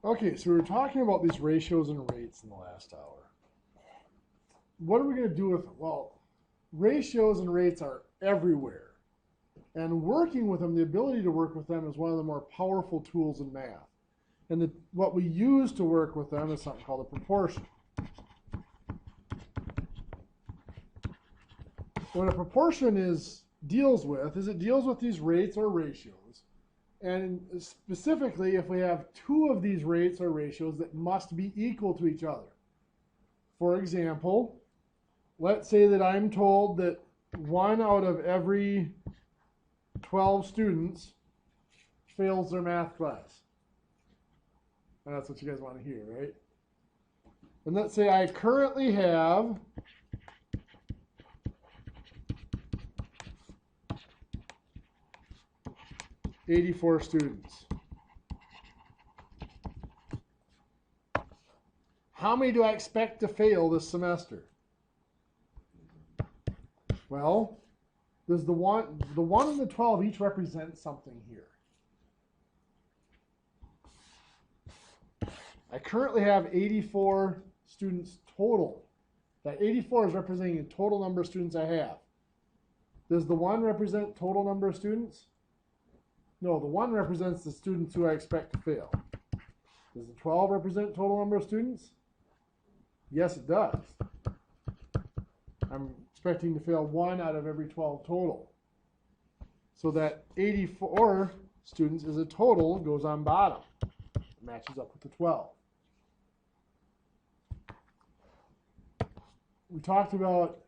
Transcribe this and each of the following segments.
Okay, so we were talking about these ratios and rates in the last hour. What are we going to do with, well, ratios and rates are everywhere. And working with them, the ability to work with them is one of the more powerful tools in math. And what we use to work with them is something called a proportion. What a proportion deals with is it deals with these rates or ratios. And specifically, if we have two of these rates or ratios that must be equal to each other. For example, let's say that I'm told that 1 out of every 12 students fails their math class. And that's what you guys want to hear, right? And let's say I currently have 84 students. How many do I expect to fail this semester? Well, does the 1 and the 12 each represent something here? I currently have 84 students total. That 84 is representing the total number of students I have. Does the 1 represent total number of students? No, the 1 represents the students who I expect to fail. Does the 12 represent total number of students? Yes, it does. I'm expecting to fail 1 out of every 12 total. So that 84 students is a total, goes on bottom. It matches up with the 12. We talked about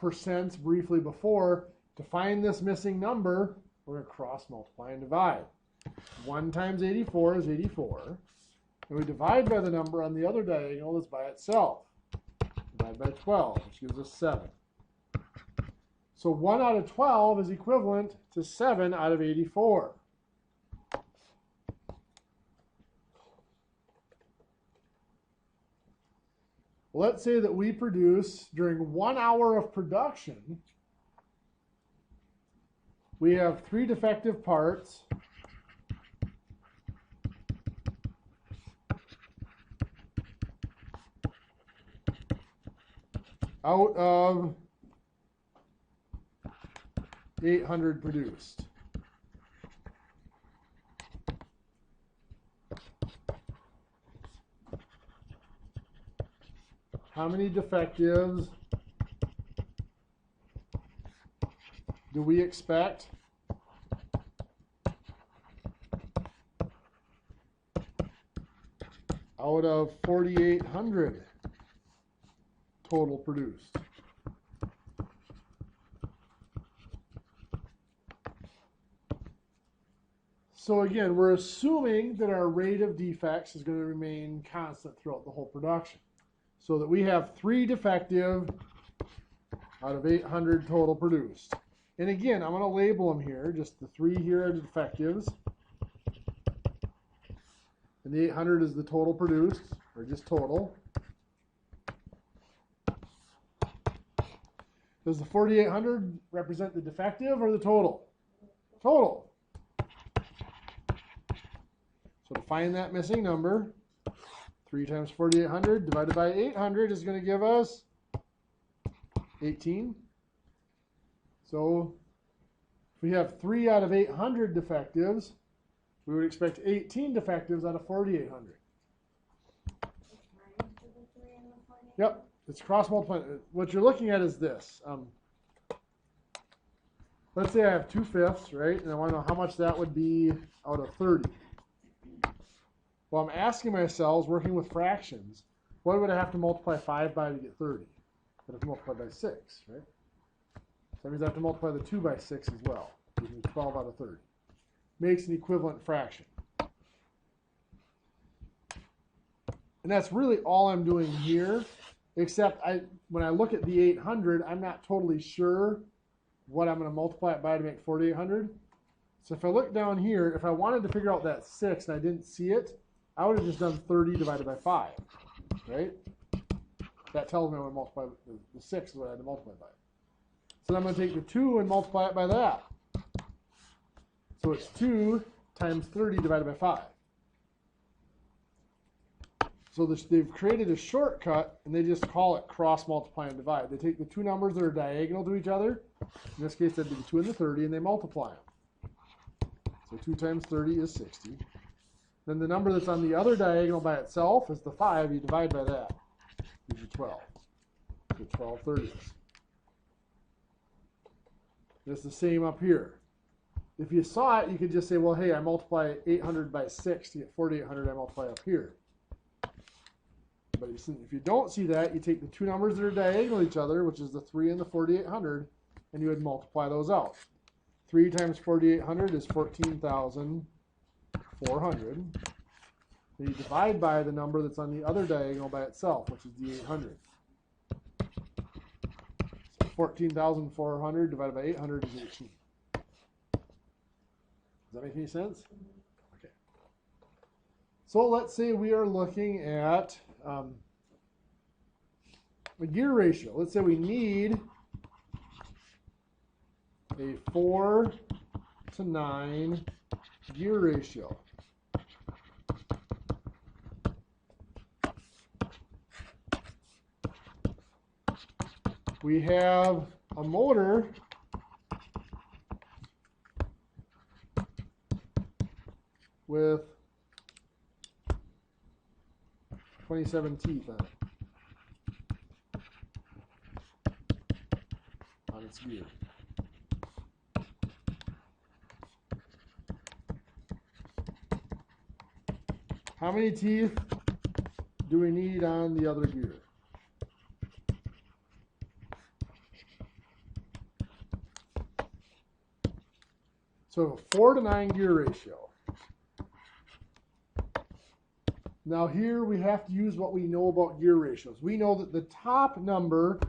percents briefly before. To find this missing number, we're going to cross multiply and divide. 1 times 84 is 84. And we divide by the number on the other diagonal that's by itself. Divide by 12, which gives us 7. So 1 out of 12 is equivalent to 7 out of 84. Let's say that we produce, during 1 hour of production, we have 3 defective parts. Out of 800 produced. How many defectives do we expect? Out of 4,800 total produced. So again, we're assuming that our rate of defects is going to remain constant throughout the whole production. So that we have 3 defective out of 800 total produced. And again, I'm going to label them here. Just the 3 here are the defectives. And the 800 is the total produced, or just total. Does the 4,800 represent the defective or the total? Total. So to find that missing number, 3 times 4,800 divided by 800 is going to give us 18. So if we have 3 out of 800 defectives, we would expect 18 defectives out of 4,800. Yep, it's cross multiplying. What you're looking at is this. Let's say I have 2/5, right? And I want to know how much that would be out of 30. Well, I'm asking myself, working with fractions, what would I have to multiply 5 by to get 30? I'd have to multiply by 6, right? So that means I have to multiply the 2 by 6 as well. Gives me 12 out of 30. Makes an equivalent fraction. And that's really all I'm doing here, except when I look at the 800, I'm not totally sure what I'm going to multiply it by to make 4,800. So if I look down here, if I wanted to figure out that 6 and I didn't see it, I would have just done 30 divided by 5, right? That tells me I'm going to multiply, the 6 is what I had to multiply by. So I'm going to take the 2 and multiply it by that. So it's 2 times 30 divided by 5. So they've created a shortcut, and they just call it cross multiply and divide. They take the two numbers that are diagonal to each other. In this case, that'd be the 2 and the 30, and they multiply them. So 2 times 30 is 60. Then the number that's on the other diagonal by itself is the 5. You divide by that. Gives you 12. So 12 30ths. It's the same up here. If you saw it, you could just say, well, hey, I multiply 800 by 6 to get 4,800. I multiply up here. But if you don't see that, you take the two numbers that are diagonal to each other, which is the 3 and the 4,800, and you would multiply those out. 3 times 4,800 is 14,400. Then you divide by the number that's on the other diagonal by itself, which is the 800. So 14,400 divided by 800 is 18. Does that make any sense? Okay. So let's say we are looking at a gear ratio. Let's say we need a 4 to 9 gear ratio. We have a motor with 27 teeth on it, on its gear. How many teeth do we need on the other gear? So a 4 to 9 gear ratio. Now here we have to use what we know about gear ratios. We know that the top number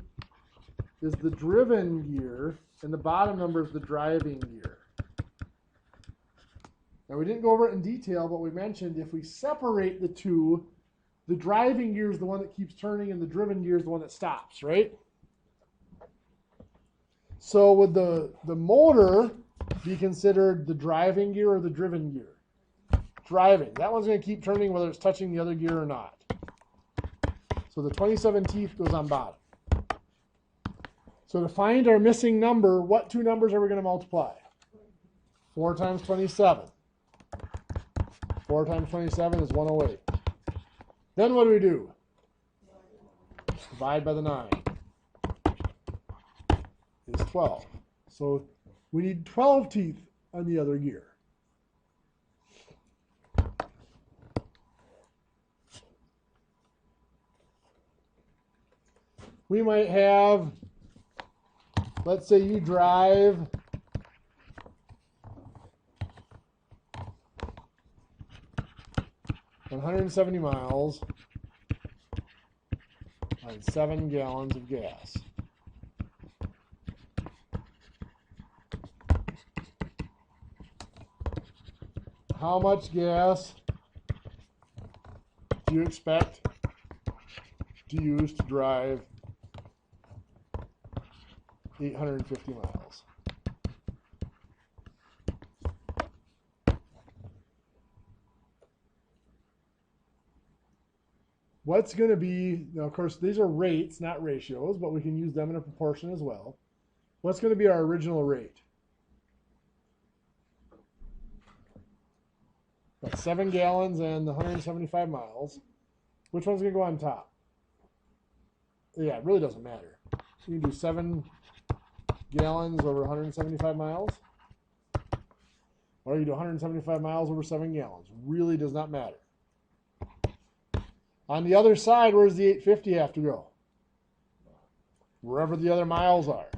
is the driven gear and the bottom number is the driving gear. Now we didn't go over it in detail, but we mentioned if we separate the two, the driving gear is the one that keeps turning and the driven gear is the one that stops, right? So would the motor be considered the driving gear or the driven gear? Driving. That one's going to keep turning whether it's touching the other gear or not. So the 27 teeth goes on bottom. So to find our missing number, what two numbers are we going to multiply? 4 times 27. 4 times 27 is 108. Then what do? Divide by the 9. Is 12. So we need 12 teeth on the other gear. We might have, let's say you drive 170 miles on 7 gallons of gas. How much gas do you expect to use to drive 850 miles? What's going to be, now of course these are rates, not ratios, but we can use them in a proportion as well. What's going to be our original rate? That's 7 gallons and 175 miles. Which one's going to go on top? Yeah, it really doesn't matter. So you can do 7 gallons over 175 miles. Or you do 175 miles over 7 gallons. Really does not matter. On the other side, where does the 850 have to go? Wherever the other miles are.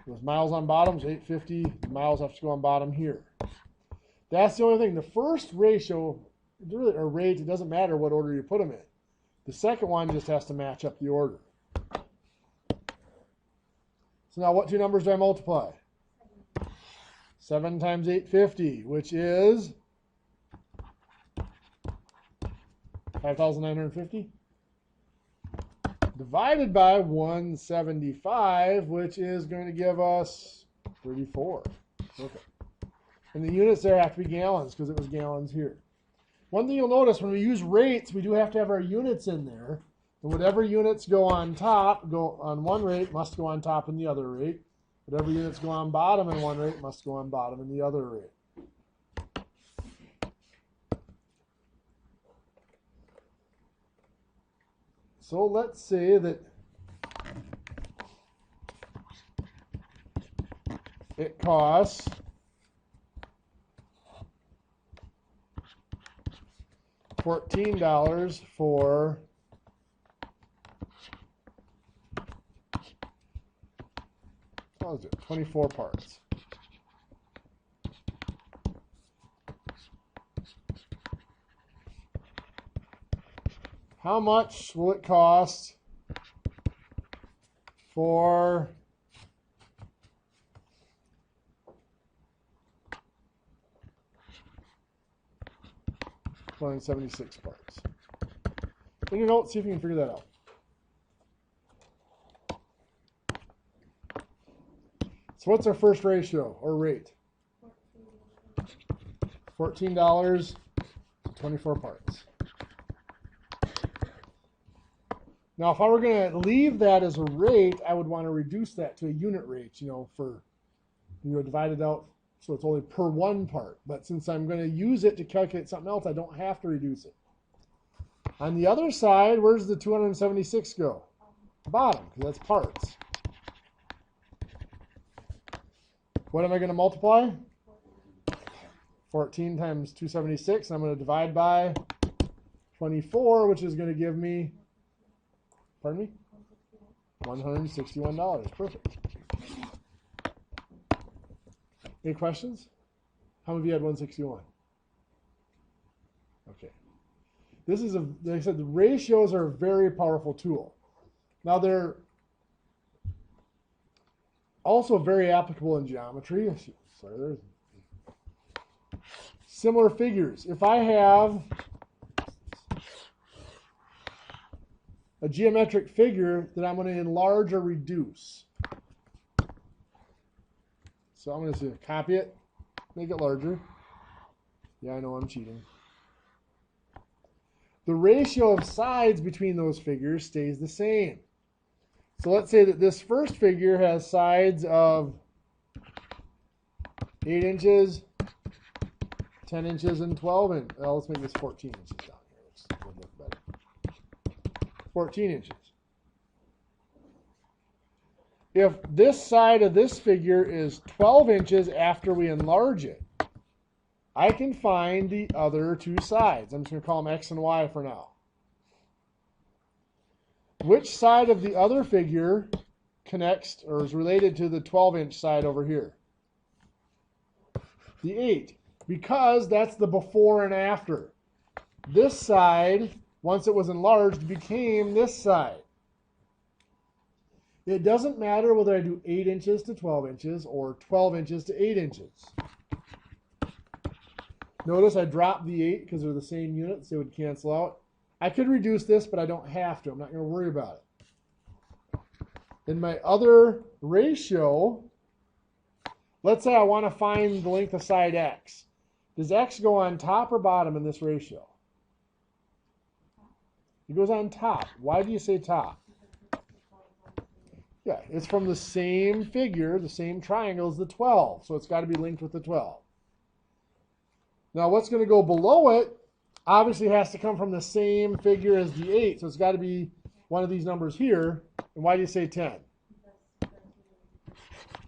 There's miles on bottoms, 850, the miles have to go on bottom here. That's the only thing. The first ratio, or rate, it doesn't matter what order you put them in. The second one just has to match up the order. So now what two numbers do I multiply? 7 times 850, which is 5,950. Divided by 175, which is going to give us 34. Okay. And the units there have to be gallons because it was gallons here. One thing you'll notice when we use rates, we do have to have our units in there. And whatever units go on top, go on one rate, must go on top in the other rate. Whatever units go on bottom in one rate, must go on bottom in the other rate. So let's say that it costs $14 for what is it? 24 parts. How much will it cost for 276 parts? In your notes, see if you can figure that out. So what's our first ratio or rate? $14 to 24 parts. Now, if I were going to leave that as a rate, I would want to reduce that to a unit rate, divide it out so it's only per one part. But since I'm going to use it to calculate something else, I don't have to reduce it. On the other side, where's the 276 go? Bottom, because that's parts. What am I going to multiply? 14 times 276. I'm going to divide by 24, which is going to give me, pardon me? $161. Perfect. Any questions? How many of you had 161? Okay. This is like I said, the ratios are a very powerful tool. Now they're also very applicable in geometry. Sorry, there's similar figures. If I have a geometric figure that I'm going to enlarge or reduce. So I'm going to copy it, make it larger. Yeah, I know I'm cheating. The ratio of sides between those figures stays the same. So let's say that this first figure has sides of 8 inches, 10 inches, and 12 inches. Well, let's make this 14 inches down here. This would look better. 14 inches. If this side of this figure is 12 inches after we enlarge it, I can find the other two sides. I'm just going to call them X and Y for now. Which side of the other figure connects or is related to the 12-inch side over here? The 8, because that's the before and after. This side, once it was enlarged, became this side. It doesn't matter whether I do 8 inches to 12 inches or 12 inches to 8 inches. Notice I dropped the 8 because they're the same units. They would cancel out. I could reduce this, but I don't have to. I'm not going to worry about it. In my other ratio, let's say I want to find the length of side X. Does X go on top or bottom in this ratio? It goes on top. Why do you say top? Yeah, it's from the same figure, the same triangle as the 12. So it's got to be linked with the 12. Now what's going to go below it obviously has to come from the same figure as the 8. So it's got to be one of these numbers here. And why do you say 10?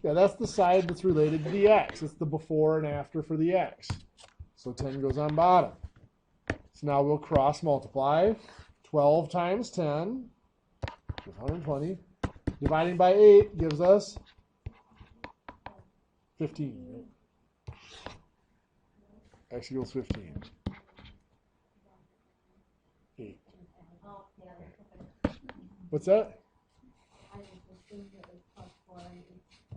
Yeah, that's the side that's related to the X. It's the before and after for the X. So 10 goes on bottom. So now we'll cross multiply. 12 times 10 is 120. Dividing by 8 gives us 15. Right? X equals 15. 8. What's that?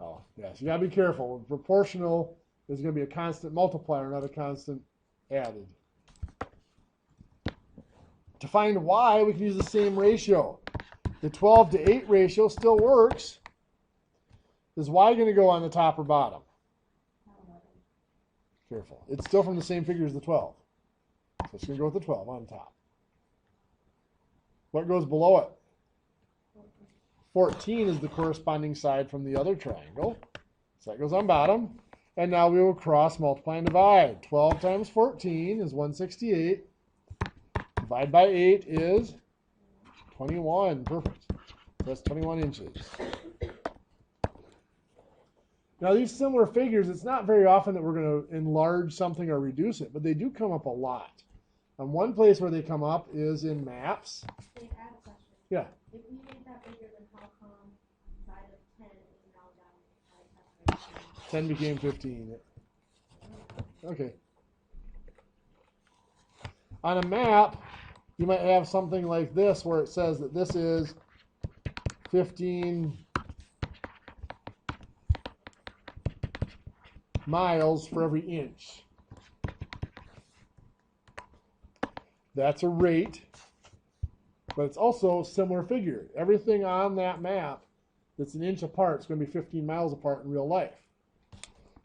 Oh, yeah. So you gotta be careful. Proportional is going to be a constant multiplier, not a constant added. To find y, we can use the same ratio. The 12 to 8 ratio still works. Is y going to go on the top or bottom? Careful. It's still from the same figure as the 12. So it's going to go with the 12 on top. What goes below it? 14 is the corresponding side from the other triangle. So that goes on bottom. And now we will cross, multiply, and divide. 12 times 14 is 168. Divide by 8 is 21. Perfect. That's 21 inches. Now these similar figures, it's not very often that we're going to enlarge something or reduce it, but they do come up a lot. And one place where they come up is in maps. Hey, I have a question. Yeah. If we make that bigger, then how come side of 10 is now down to side of 10 became 15. Okay. On a map, you might have something like this where it says that this is 15 miles for every inch. That's a rate, but it's also a similar figure. Everything on that map that's an inch apart is going to be 15 miles apart in real life.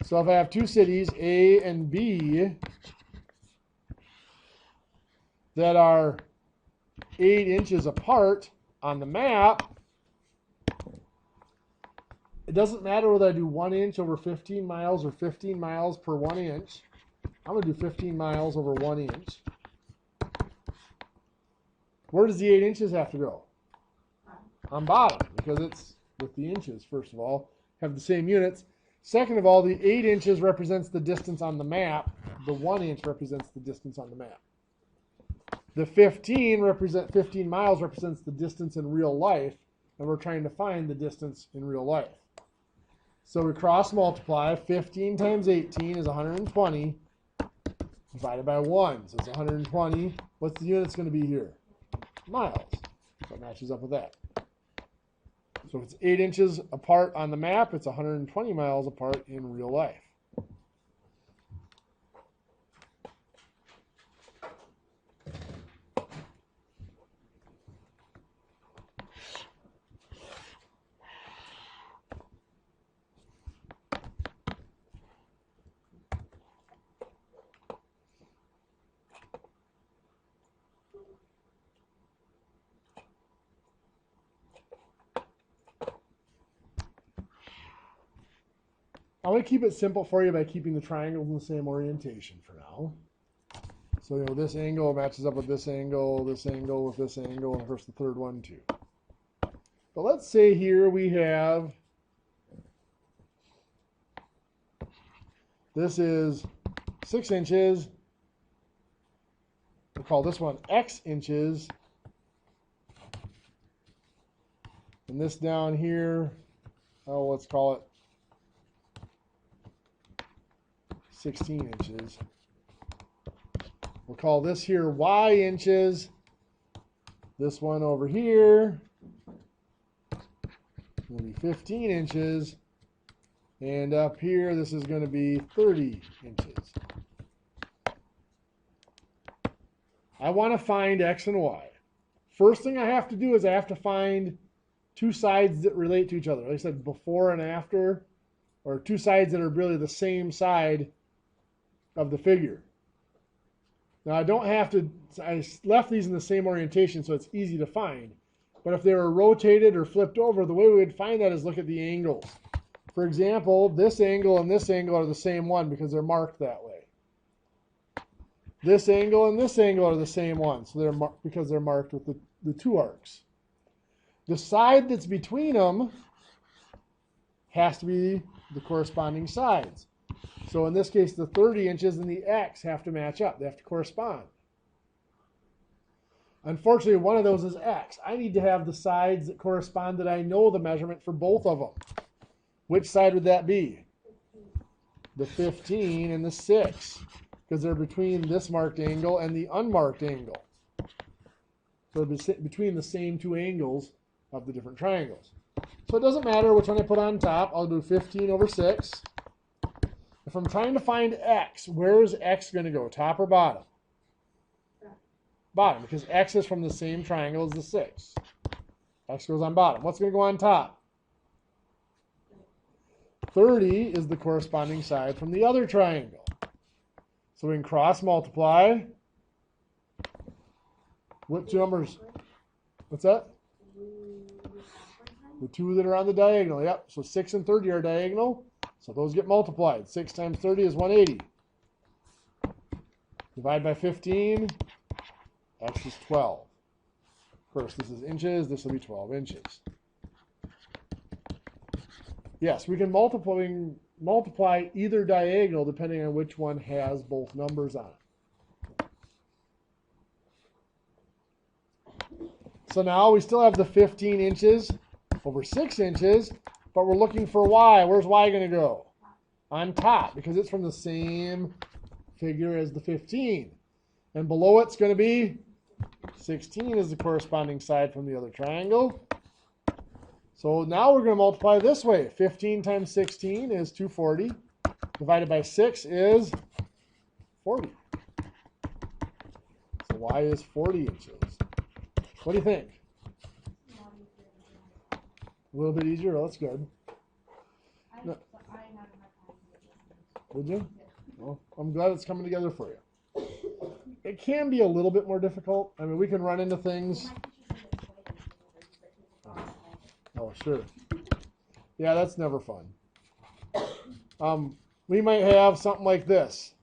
So if I have two cities, A and B, that are 8 inches apart on the map, it doesn't matter whether I do 1 inch over 15 miles or 15 miles per 1 inch. I'm going to do 15 miles over 1 inch. Where does the 8 inches have to go? On bottom, because it's with the inches, first of all, have the same units. Second of all, the 8 inches represents the distance on the map. The 1 inch represents the distance on the map. The 15 miles represents the distance in real life, and we're trying to find the distance in real life. So we cross multiply. 15 times 18 is 120 divided by 1. So it's 120. What's the unit's going to be here? Miles. So it matches up with that. So if it's 8 inches apart on the map, it's 120 miles apart in real life. I'm going to keep it simple for you by keeping the triangles in the same orientation for now. So, this angle matches up with this angle with this angle, and of course the third one too. But let's say here we have, this is 6 inches. We'll call this one X inches. And this down here, let's call it 16 inches. We'll call this here Y inches. This one over here will be 15 inches. And up here, this is going to be 30 inches. I want to find X and Y. First thing I have to do is I have to find two sides that relate to each other. Like I said, before and after, or two sides that are really the same side of the figure. Now I don't have to, I left these in the same orientation so it's easy to find. But if they were rotated or flipped over, the way we would find that is look at the angles. For example, this angle and this angle are the same one because they're marked that way. This angle and this angle are the same one, so they're because they're marked with the two arcs. The side that's between them has to be the corresponding sides. So in this case, the 30 inches and the X have to match up. They have to correspond. Unfortunately, one of those is X. I need to have the sides that correspond that I know the measurement for both of them. Which side would that be? The 15 and the 6, because they're between this marked angle and the unmarked angle. So they're between the same two angles of the different triangles. So it doesn't matter which one I put on top. I'll do 15 over 6. If I'm trying to find X, where is X going to go, top or bottom? Bottom, because X is from the same triangle as the 6. X goes on bottom. What's going to go on top? 30 is the corresponding side from the other triangle. So we can cross multiply. What two numbers? What's that? The two that are on the diagonal. Yep. So 6 and 30 are diagonal. So those get multiplied. 6 times 30 is 180. Divide by 15. X is 12. Of course, this is inches. This will be 12 inches. Yes, we can multiply either diagonal depending on which one has both numbers on it. So now we still have the 15 inches over 6 inches, but we're looking for y. Where's y going to go? On top, because it's from the same figure as the 15. And below it's going to be 16 is the corresponding side from the other triangle. So now we're going to multiply this way. 15 times 16 is 240. Divided by 6 is 40. So y is 40 inches. What do you think? A little bit easier? Oh, that's good. No. Would you? Well, I'm glad it's coming together for you. It can be a little bit more difficult. I mean, we can run into things. Oh, sure. Yeah, that's never fun. We might have something like this.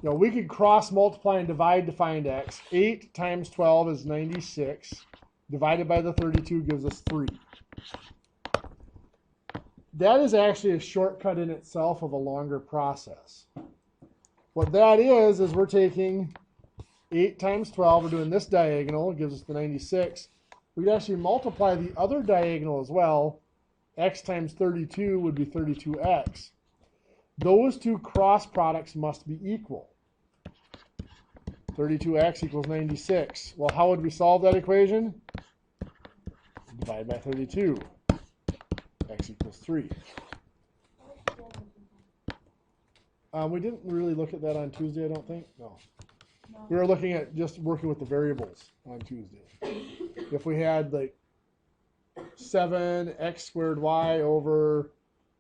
You know, we could cross multiply and divide to find x. 8 times 12 is 96. Divided by the 32 gives us 3. That is actually a shortcut in itself of a longer process. What that is we're taking 8 times 12, we're doing this diagonal, it gives us the 96. We'd actually multiply the other diagonal as well. X times 32 would be 32x. Those two cross products must be equal. 32x equals 96. Well, how would we solve that equation? Divide by 32. X equals 3. We didn't really look at that on Tuesday, I don't think. No. We were looking at just working with the variables on Tuesday. If we had like 7x squared y over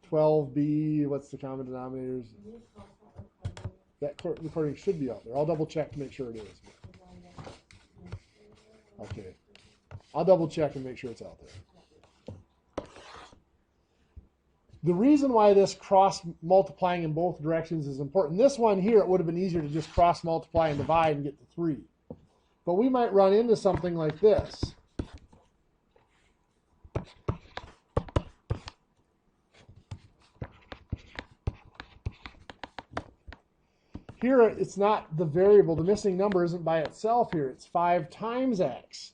12b, what's the common denominators? That recording should be out there. I'll double check to make sure it is. Okay. I'll double check and make sure it's out there. The reason why this cross multiplying in both directions is important. This one here, it would have been easier to just cross multiply and divide and get the 3. But we might run into something like this. Here, it's not the variable. The missing number isn't by itself here. It's 5 times x.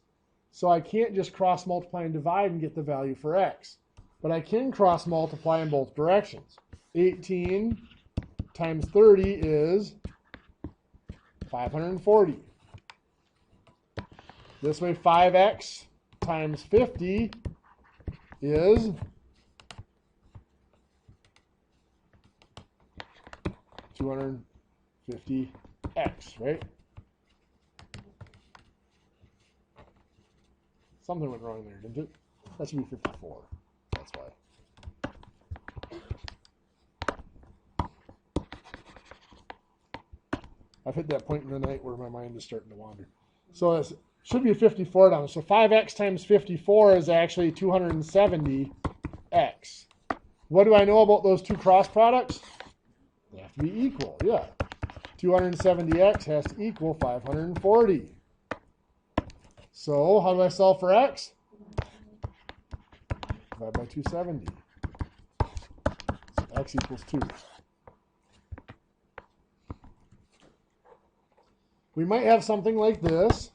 So I can't just cross multiply and divide and get the value for x. But I can cross multiply in both directions. 18 times 30 is 540. This way, 5x times 50 is 250x, right? Something went wrong there, didn't it? That should be 54. That's why. I've hit that point in the night where my mind is starting to wander. So it should be 54 down. So 5x times 54 is actually 270x. What do I know about those two cross products? They have to be equal, yeah. 270x has to equal 540. So how do I solve for x? Divide by 270. So x equals 2. We might have something like this.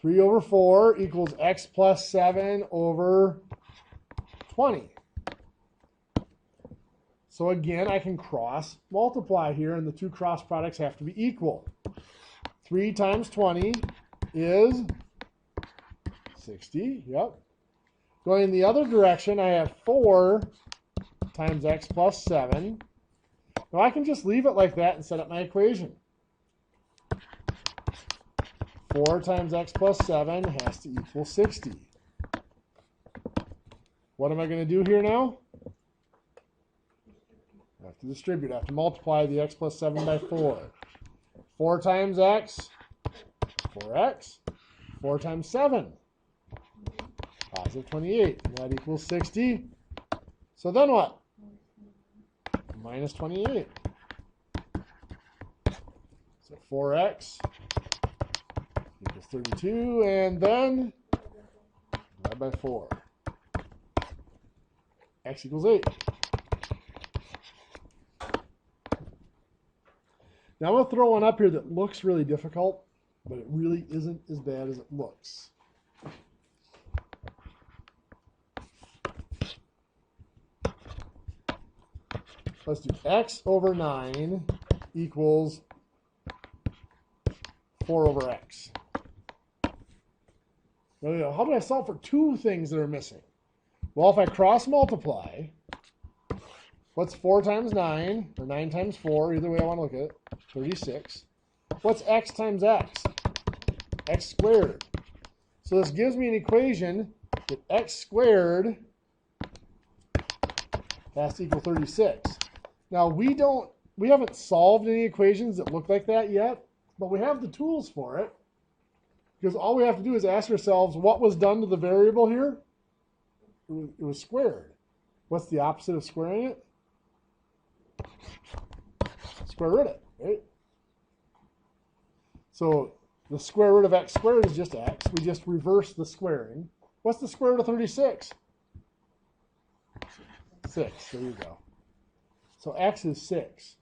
Three over 4 equals x plus 7 over 20. So again, I can cross multiply here, and the two cross products have to be equal. 3 times 20 is 60. Yep. Going in the other direction, I have 4 times x plus 7. Now I can just leave it like that and set up my equation. 4 times x plus 7 has to equal 60. What am I going to do here now? I have to distribute. I have to multiply the x plus 7 by 4. 4 times x, 4x. 4 times 7, positive 28. And that equals 60. So then what? Minus 28. So 4x equals 32. And then divide by 4. X equals 8. Now I'm going to throw one up here that looks really difficult, but it really isn't as bad as it looks. Let's do x over 9 equals 4 over x. Now, how do I solve for two things that are missing? Well, if I cross multiply, what's 4 times 9, or 9 times 4, either way I want to look at it, 36. What's x times x? X squared. So this gives me an equation that x squared has to equal 36. Now we haven't solved any equations that look like that yet, but we have the tools for it. Because all we have to do is ask ourselves, what was done to the variable here? It was squared. What's the opposite of squaring it? Square root it, right? So the square root of x squared is just x. We just reverse the squaring. What's the square root of 36? 6. There you go. So x is 6.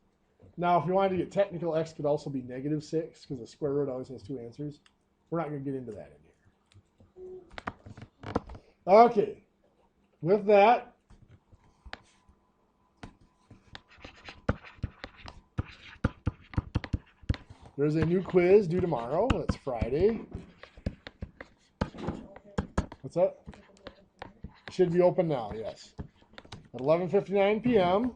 Now, if you wanted to get technical, x could also be negative 6 because the square root always has two answers. We're not going to get into that in here. Okay. With that, there's a new quiz due tomorrow. It's Friday. What's that? Should be open now, yes. At 11:59 p.m.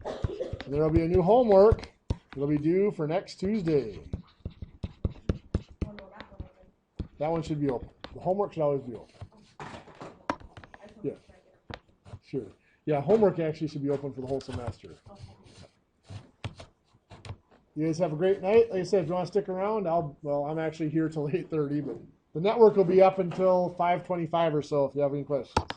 And there will be a new homework. It'll be due for next Tuesday. That one should be open. The homework should always be open. Yeah, sure. Yeah, homework actually should be open for the whole semester. You guys have a great night. Like I said, if you want to stick around, I'm actually here till 8:30, but the network will be up until 5:25 or so if you have any questions.